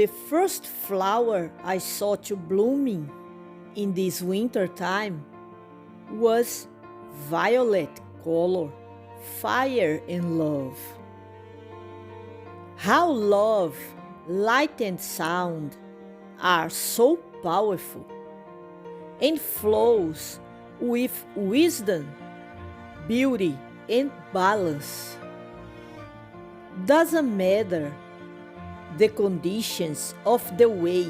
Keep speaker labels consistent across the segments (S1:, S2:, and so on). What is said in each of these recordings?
S1: The first flower I saw to blooming in this winter time was violet color, fire and love. How love, light and sound are so powerful and flows with wisdom, beauty and balance. Doesn't matter the conditions of the way,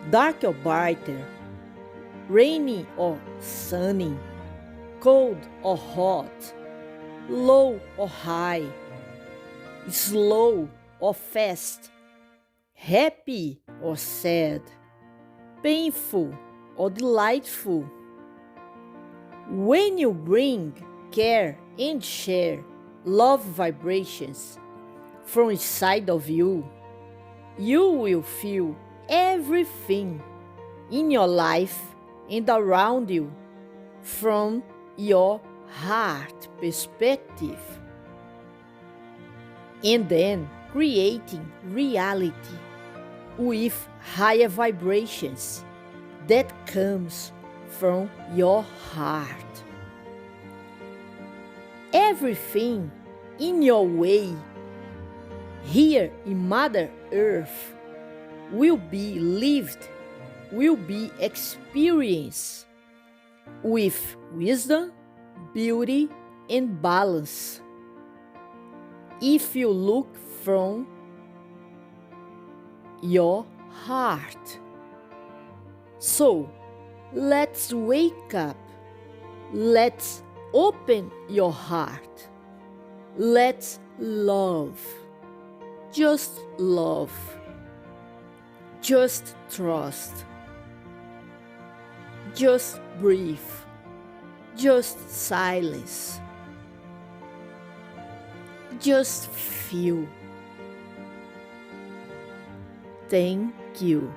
S1: dark or brighter, rainy or sunny, cold or hot, low or high, slow or fast, happy or sad, painful or delightful. When you bring care and share love vibrations from inside of you, you will feel everything in your life and around you from your heart perspective, and then creating reality with higher vibrations that comes from your heart. Everything in your way here in Mother Earth will be lived, will be experienced with wisdom, beauty, and balance. If you look from your heart. So, let's wake up. Let's open your heart. Let's love. Just love. Just trust. Just breathe. Just silence. Just feel. Thank you.